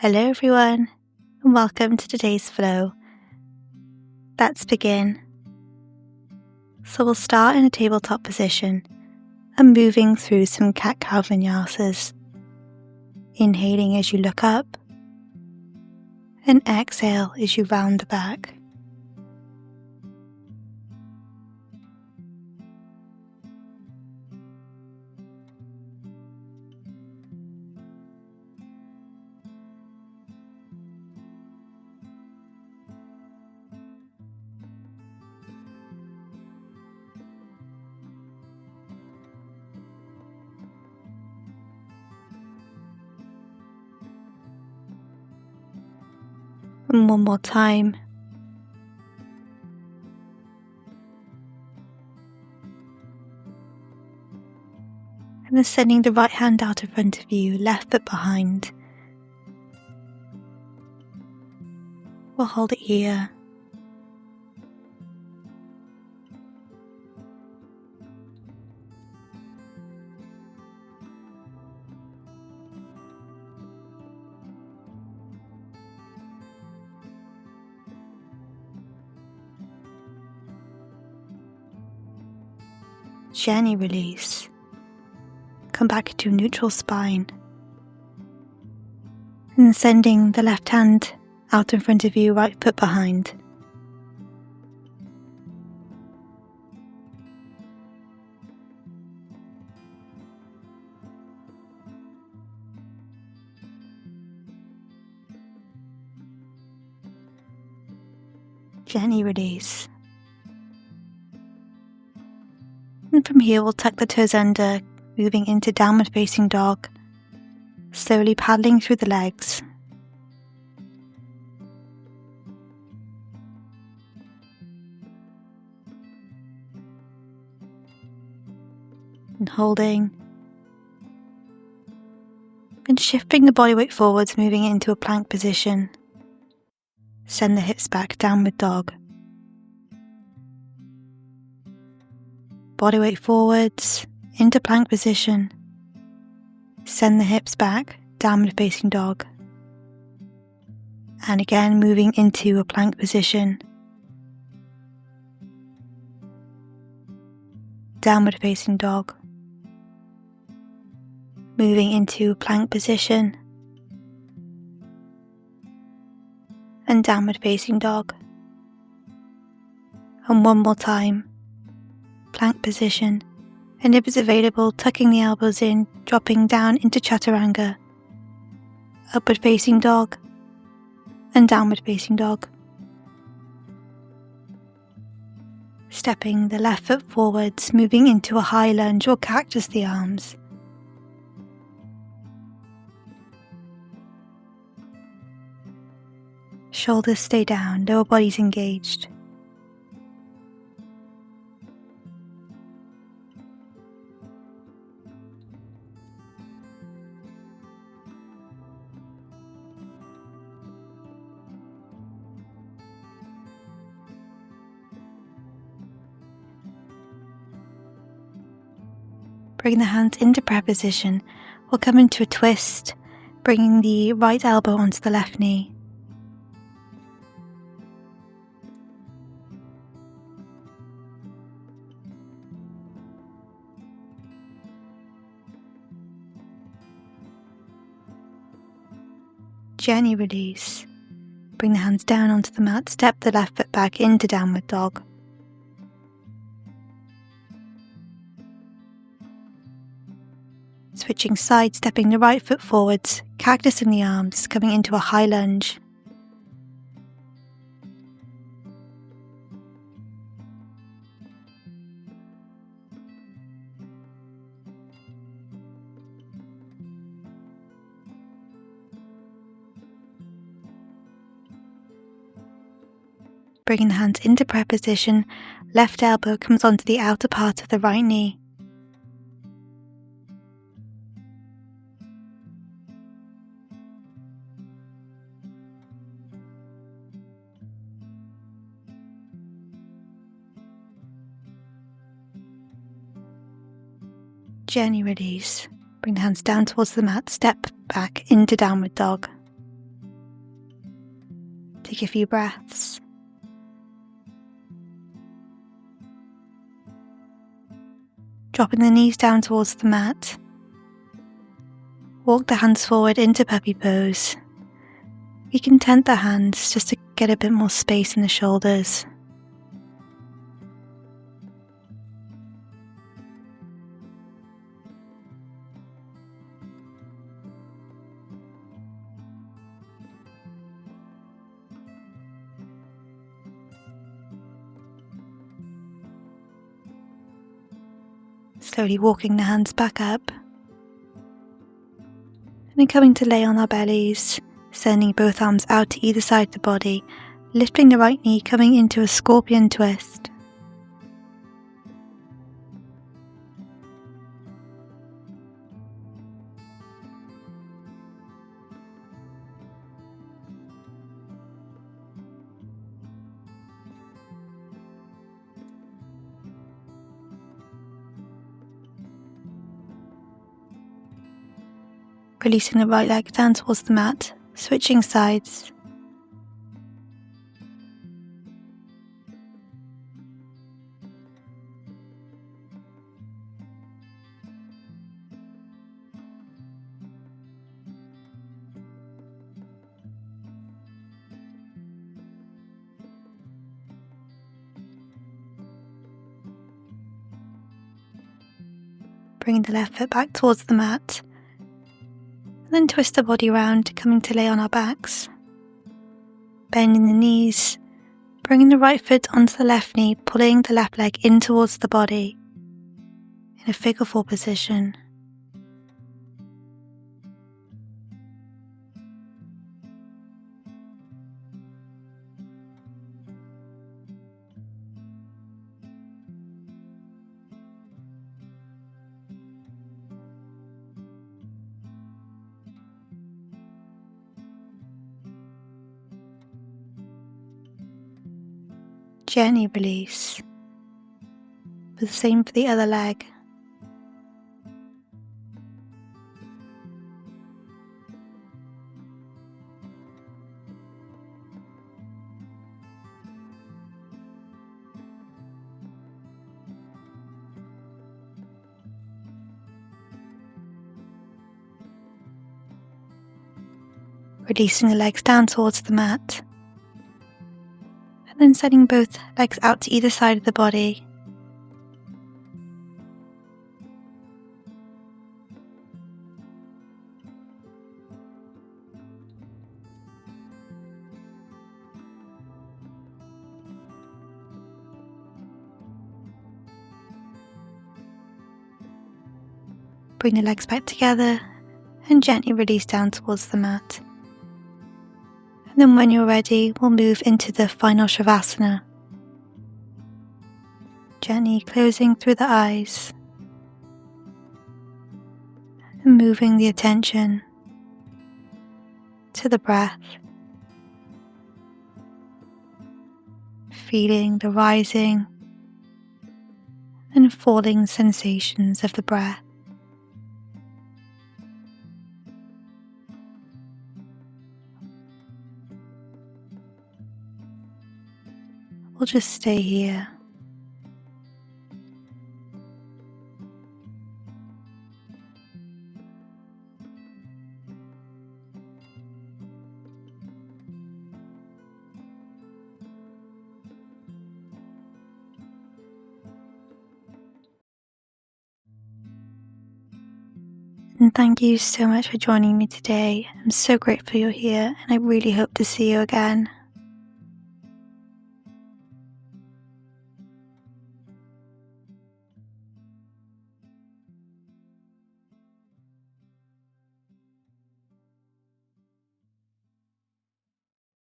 Hello everyone, and welcome to today's flow. Let's begin. So we'll start in a tabletop position and moving through some cat-cow vinyasas. Inhaling as you look up and exhale as you round the back. And one more time. And then sending the right hand out in front of you, left foot behind. We'll hold it here. Gently release. Come back to neutral spine. And sending the left hand out in front of you, right foot behind. Gently release. And from here we'll tuck the toes under, moving into downward facing dog, slowly paddling through the legs. And holding. And shifting the body weight forwards, moving into a plank position. Send the hips back, downward dog. Body weight forwards, into plank position. Send the hips back, downward facing dog. And again moving into a plank position. Downward facing dog. Moving into a plank position. And downward facing dog. And one more time. Plank position, and if it's available, tucking the elbows in, dropping down into Chaturanga, upward facing dog, and downward facing dog. Stepping the left foot forwards, moving into a high lunge or cactus the arms. Shoulders stay down, lower body's engaged. Bring the hands into prayer position. We'll come into a twist, bringing the right elbow onto the left knee. Gently release. Bring the hands down onto the mat, step the left foot back into downward dog. Switching sides, stepping the right foot forwards, cactus in the arms, coming into a high lunge. Bringing the hands into prayer position, left elbow comes onto the outer part of the right knee. Gently release. Bring the hands down towards the mat, step back into downward dog. Take a few breaths. Dropping the knees down towards the mat. Walk the hands forward into puppy pose. You can tent the hands just to get a bit more space in the shoulders. Slowly walking the hands back up. And then coming to lay on our bellies, sending both arms out to either side of the body, lifting the right knee, coming into a scorpion twist. Releasing the right leg down towards the mat, switching sides. Bringing the left foot back towards the mat. Then twist the body around, coming to lay on our backs. Bending the knees, bringing the right foot onto the left knee, pulling the left leg in towards the body in a figure 4 position. Gently release. Do the same for the other leg. Releasing the legs down towards the mat. And then sending both legs out to either side of the body. Bring the legs back together and gently release down towards the mat. And then when you're ready, we'll move into the final shavasana. Gently closing through the eyes and moving the attention to the breath, feeling the rising and falling sensations of the breath. We'll just stay here. And thank you so much for joining me today. I'm so grateful you're here, and I really hope to see you again.